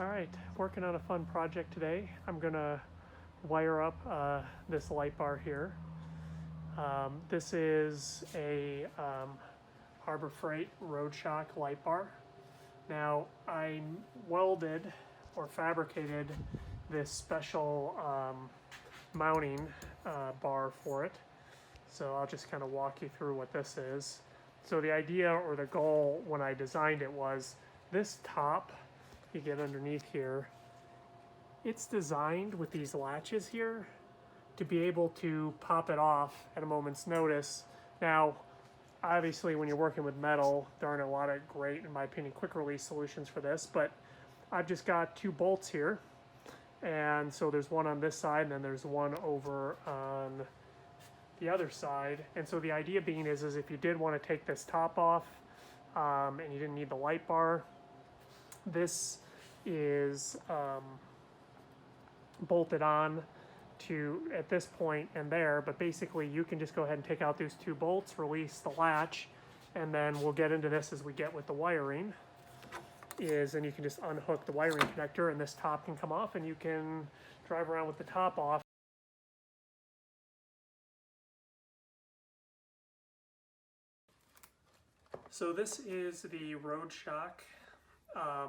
All right, working on a fun project today. I'm gonna wire up this light bar here. This is a Harbor Freight Roadshock light bar. Now I welded or fabricated this special mounting bar for it. So I'll just kind of walk you through what this is. So the idea or the goal when I designed it was this top, you get underneath here, it's designed with these latches here to be able to pop it off at a moment's notice. Now, obviously when you're working with metal, there aren't a lot of great, in my opinion, quick release solutions for this, but I've just got 2 bolts here. And so there's one on this side and then there's one over on the other side. And so the idea being is if you did want to take this top off and you didn't need the light bar, this is bolted on to at this point and there, but basically you can just go ahead and take out those 2 bolts, release the latch, and then we'll get into this as we get with the wiring, and you can just unhook the wiring connector and this top can come off and you can drive around with the top off. So this is the Roadshock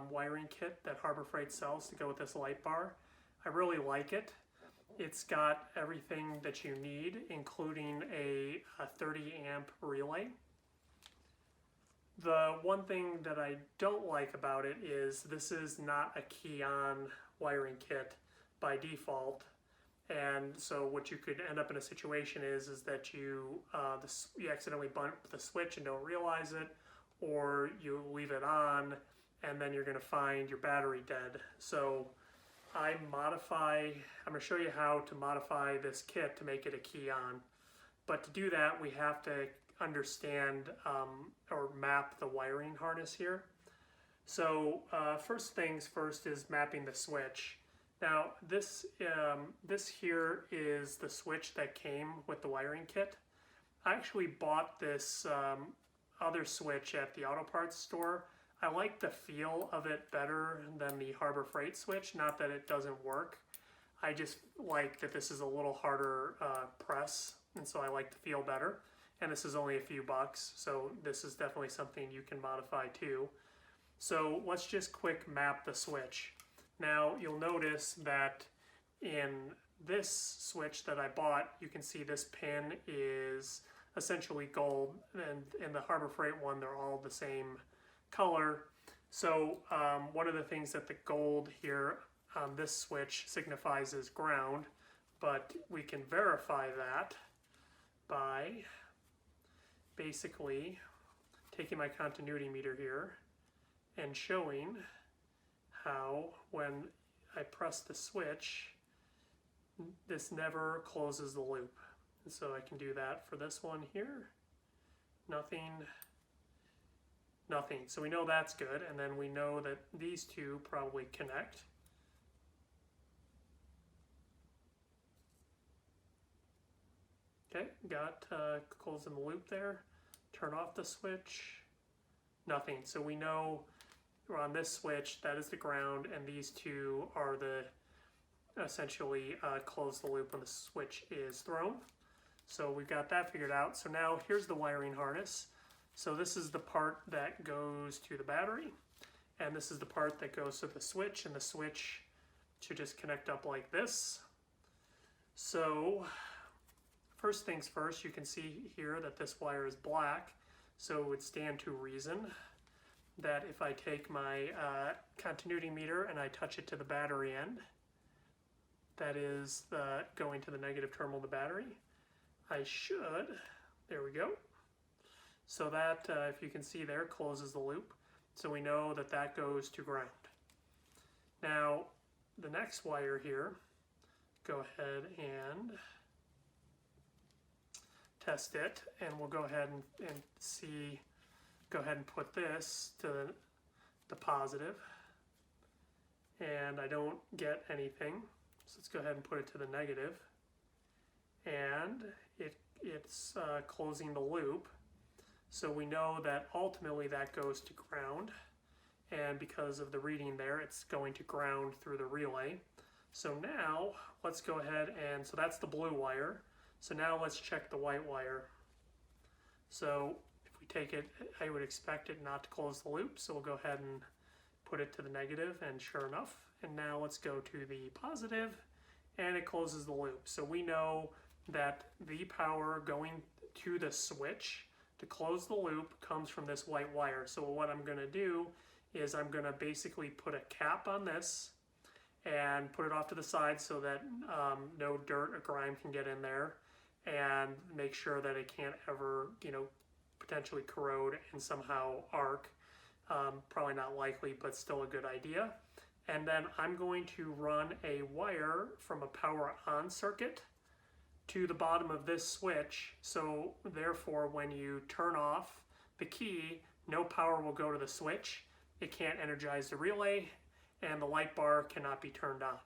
wiring kit that Harbor Freight sells to go with this light bar. I really like it. It's got everything that you need, including a 30 amp relay. The one thing that I don't like about it is this is not a key-on wiring kit by default. And so what you could end up in a situation is that you accidentally bump the switch and don't realize it, or you leave it on and then you're going to find your battery dead. So I'm going to show you how to modify this kit to make it a key on. But to do that, we have to understand or map the wiring harness here. So first things first is mapping the switch. Now this here is the switch that came with the wiring kit. I actually bought this other switch at the auto parts store. I like the feel of it better than the Harbor Freight switch. Not that it doesn't work. I just like that this is a little harder press, and so I like the feel better. And this is only a few bucks, so this is definitely something you can modify too. So let's just quick map the switch. Now you'll notice that in this switch that I bought, you can see this pin is essentially gold, and in the Harbor Freight one, they're all the same color. So one of the things that the gold here on this switch signifies is ground, but we can verify that by basically taking my continuity meter here and showing how when I press the switch, this never closes the loop. And so I can do that for this one here. Nothing. So we know that's good, and then we know that these 2 probably connect. Okay, got closing the loop there. Turn off the switch. Nothing. So we know on this switch that is the ground, and these 2 are the essentially close the loop when the switch is thrown. So we've got that figured out. So now here's the wiring harness. So this is the part that goes to the battery, and this is the part that goes to the switch, and the switch should just connect up like this. So first things first, you can see here that this wire is black, so it would stand to reason that if I take my continuity meter and I touch it to the battery end, that is going to the negative terminal of the battery, I should, there we go. So that, if you can see there, closes the loop. So we know that that goes to ground. Now, the next wire here, go ahead and test it, and we'll go ahead and see, go ahead and put this to the positive, and I don't get anything. So let's go ahead and put it to the negative, and it's closing the loop. So we know that ultimately that goes to ground, and because of the reading there, it's going to ground through the relay. So now let's go ahead and, so that's the blue wire. So now let's check the white wire. So if we take it, I would expect it not to close the loop, so we'll go ahead and put it to the negative, and sure enough. And now let's go to the positive, and it closes the loop. So we know that the power going to the switch to close the loop comes from this white wire. So what I'm going to do is I'm going to basically put a cap on this and put it off to the side so that no dirt or grime can get in there, and make sure that it can't ever, you know, potentially corrode and somehow arc. Probably not likely, but still a good idea. And then I'm going to run a wire from a power on circuit to the bottom of this switch. So therefore, when you turn off the key, no power will go to the switch. It can't energize the relay, and the light bar cannot be turned on.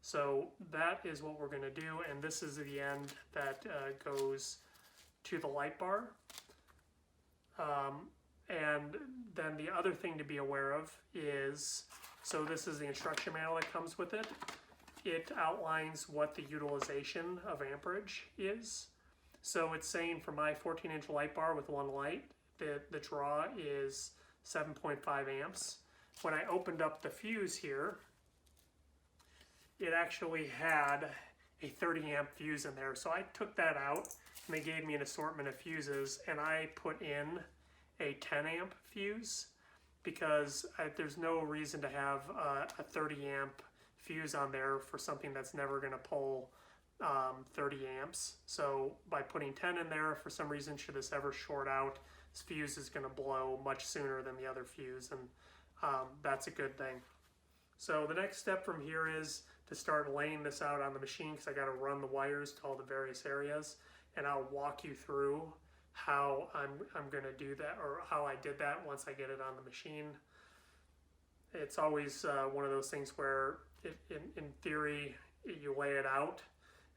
So that is what we're going to do, and this is the end that goes to the light bar. And then the other thing to be aware of is, so this is the instruction manual that comes with it. It outlines what the utilization of amperage is. So it's saying for my 14-inch light bar with one light, the draw is 7.5 amps. When I opened up the fuse here, it actually had a 30 amp fuse in there. So I took that out, and they gave me an assortment of fuses, and I put in a 10 amp fuse because there's no reason to have a 30 amp fuse on there for something that's never going to pull 30 amps. So by putting 10 in there, for some reason, should this ever short out, this fuse is going to blow much sooner than the other fuse, and that's a good thing. So the next step from here is to start laying this out on the machine, because I got to run the wires to all the various areas, and I'll walk you through how I'm going to do that, or how I did that once I get it on the machine. It's always one of those things where in theory you lay it out,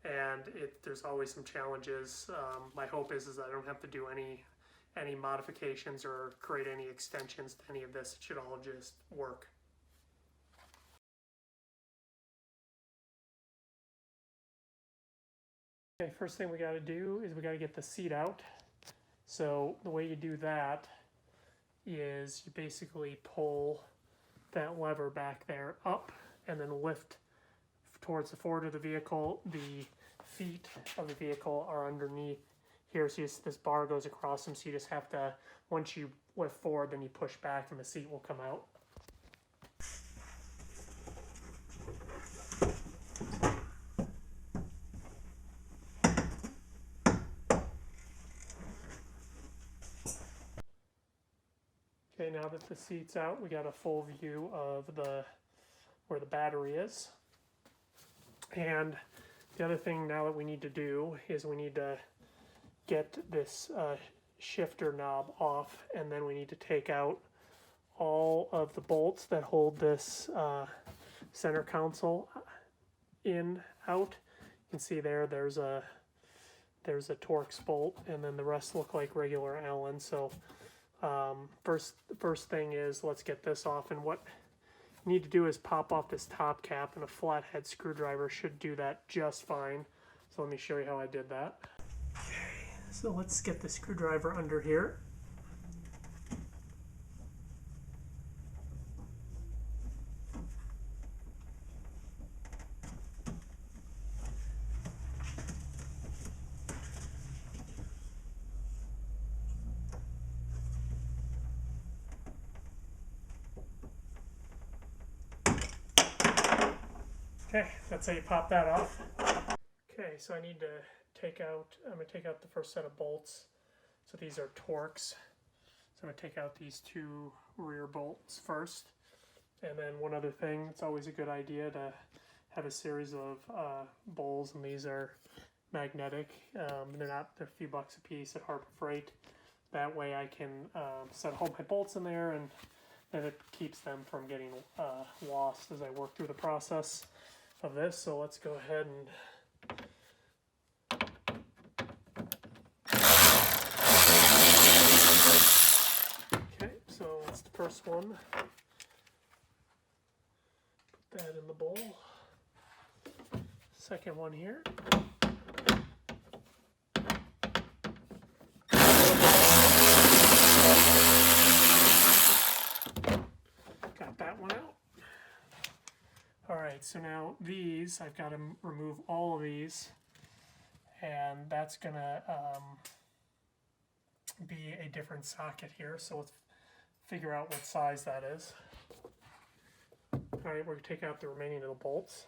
and there's always some challenges. My hope is I don't have to do any modifications or create any extensions to any of this. It should all just work. Okay, first thing we got to do is we got to get the seat out. So the way you do that is you basically pull that lever back there up and then lift towards the forward of the vehicle. The feet of the vehicle are underneath here, so this bar goes across them, so you just have to, once you lift forward, then you push back and the seat will come out. Okay, now that the seat's out, we got a full view of where the battery is. And the other thing now that we need to do is we need to get this shifter knob off, and then we need to take out all of the bolts that hold this center console out. You can see there's a Torx bolt, and then the rest look like regular Allen. So first thing is, let's get this off, and what you need to do is pop off this top cap, and a flathead screwdriver should do that just fine. So let me show you how I did that. Okay, so let's get the screwdriver under here. Okay, that's how you pop that off. Okay, so I'm going to take out the first set of bolts. So these are Torx. So I'm going to take out these two rear bolts first. And then one other thing, it's always a good idea to have a series of bowls, and these are magnetic. They're a few bucks a piece at Harbor Freight. That way I can set all my bolts in there, and then it keeps them from getting lost as I work through the process of this. So let's go ahead and okay, so that's the first one. Put that in the bowl. Second one here. Got that one out. All right, so now these, I've got to remove all of these, and that's gonna be a different socket here. So let's figure out what size that is. All right, we're gonna take out the remaining little bolts.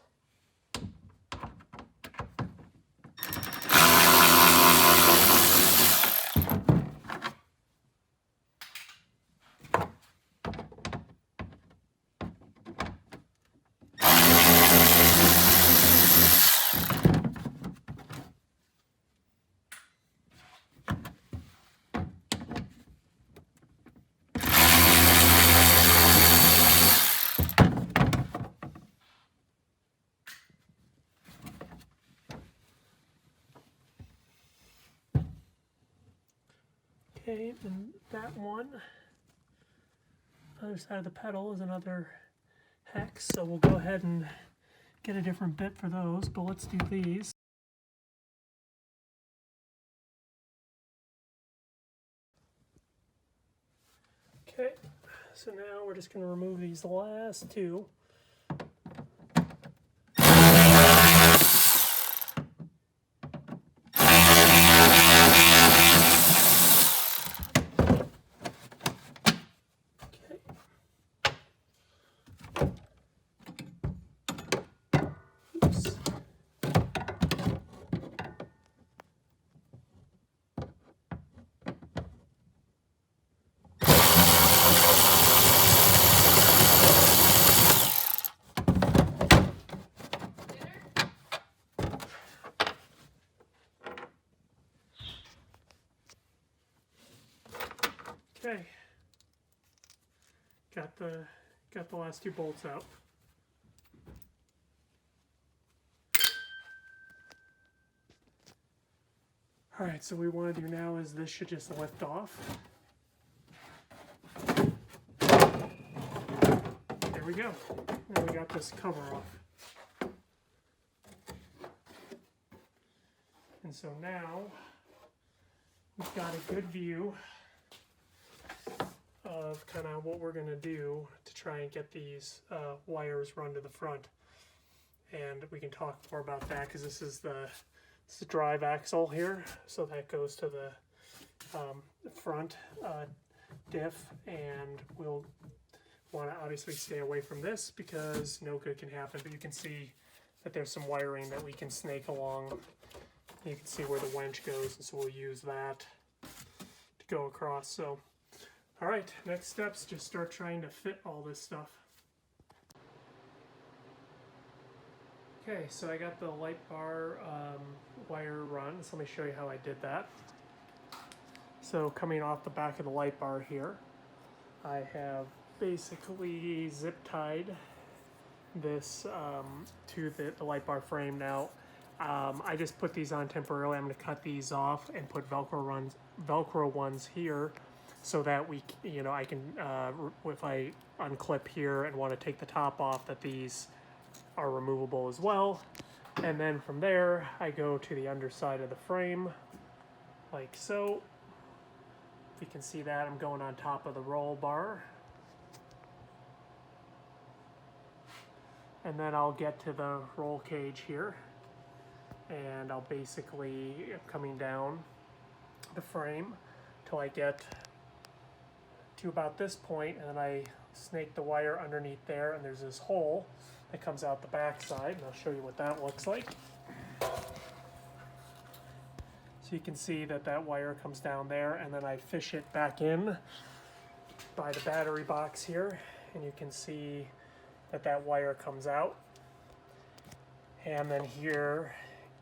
Okay, and that one, other side of the pedal is another hex, so we'll go ahead and get a different bit for those, but let's do these. Okay, so now we're just going to remove these last two. Okay, got the last two bolts out. All right, so what we want to do now is this should just lift off. There we go. Now we got this cover off. And so now we've got a good view of kind of what we're going to do to try and get these wires run to the front. And we can talk more about that because this is the drive axle here, so that goes to the front diff, and we'll want to obviously stay away from this because no good can happen. But you can see that there's some wiring that we can snake along. You can see where the winch goes, and so we'll use that to go across. So all right, next steps, just start trying to fit all this stuff. Okay, so I got the light bar wire run, so let me show you how I did that. So coming off the back of the light bar here, I have basically zip tied this to the light bar frame. Now, I just put these on temporarily. I'm going to cut these off and put Velcro ones here, so that I can, if I unclip here and want to take the top off, that these are removable as well. And then from there, I go to the underside of the frame, like so. You can see that I'm going on top of the roll bar. And then I'll get to the roll cage here, and I'll basically coming down the frame till I get to about this point, and then I snake the wire underneath there, and there's this hole that comes out the back side, and I'll show you what that looks like. So you can see that that wire comes down there, and then I fish it back in by the battery box here, and you can see that that wire comes out. And then here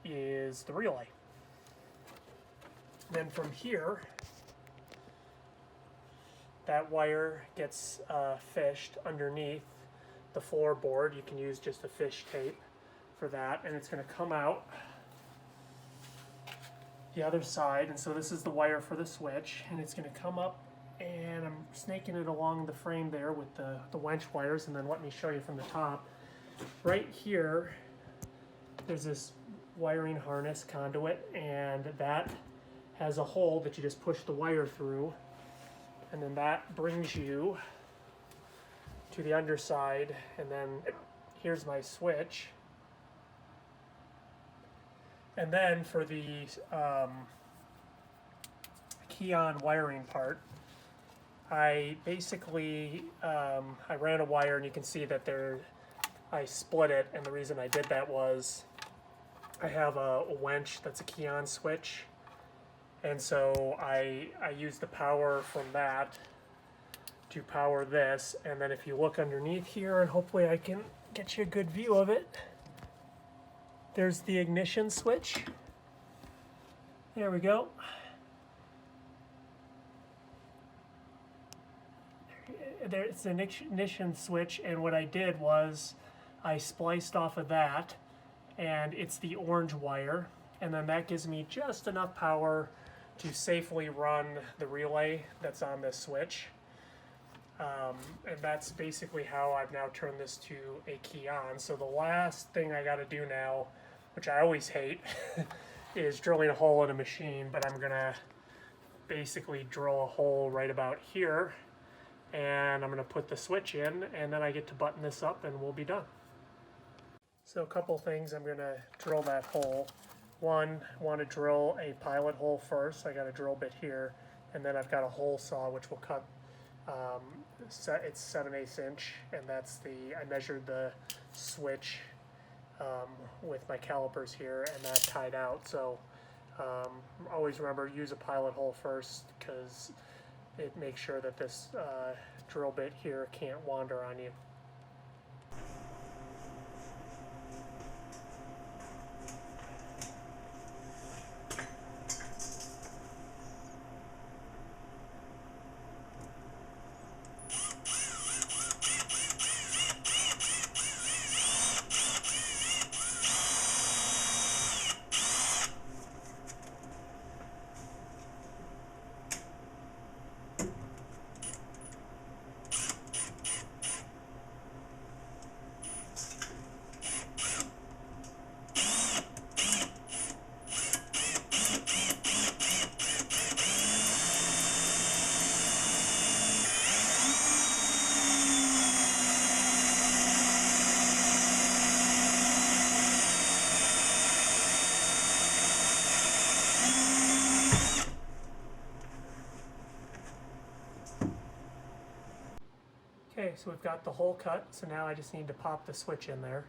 is the relay. Then from here, that wire gets fished underneath the floorboard. You can use just a fish tape for that, and it's going to come out the other side. And so this is the wire for the switch, and it's going to come up and I'm snaking it along the frame there with the winch wires, and then let me show you from the top. Right here, there's this wiring harness conduit, and that has a hole that you just push the wire through, and then that brings you to the underside, and then here's my switch. And then for the key-on wiring part, I basically I ran a wire, and you can see that I split it, and the reason I did that was I have a winch that's a key-on switch, and so I use the power from that to power this. And then if you look underneath here, and hopefully I can get you a good view of it, there's the ignition switch. There we go. There's an ignition switch, and what I did was I spliced off of that, and it's the orange wire, and then that gives me just enough power to safely run the relay that's on this switch. And that's basically how I've now turned this to a key on. So the last thing I got to do now, which I always hate, is drilling a hole in a machine, but I'm gonna basically drill a hole right about here, and I'm gonna put the switch in, and then I get to button this up and we'll be done. So a couple things, I'm gonna drill that hole. One, I want to drill a pilot hole first, so I got a drill bit here, and then I've got a hole saw which will cut, it's 7/8 inch, and that's I measured the switch with my calipers here, and that tied out. So always remember, use a pilot hole first, because it makes sure that this drill bit here can't wander on you. Okay, so we've got the hole cut, so now I just need to pop the switch in there.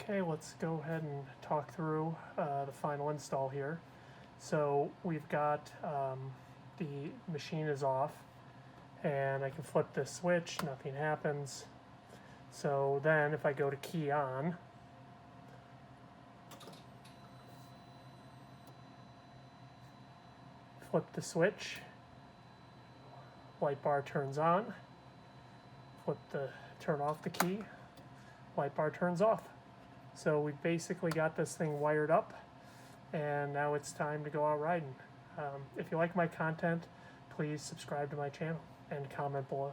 Okay, let's go ahead and talk through the final install here. So we've got the machine is off, and I can flip this switch, nothing happens. So then if I go to key on, flip the switch, light bar turns on, turn off the key, light bar turns off. So we've basically got this thing wired up, and now it's time to go out riding. If you like my content, please subscribe to my channel and comment below.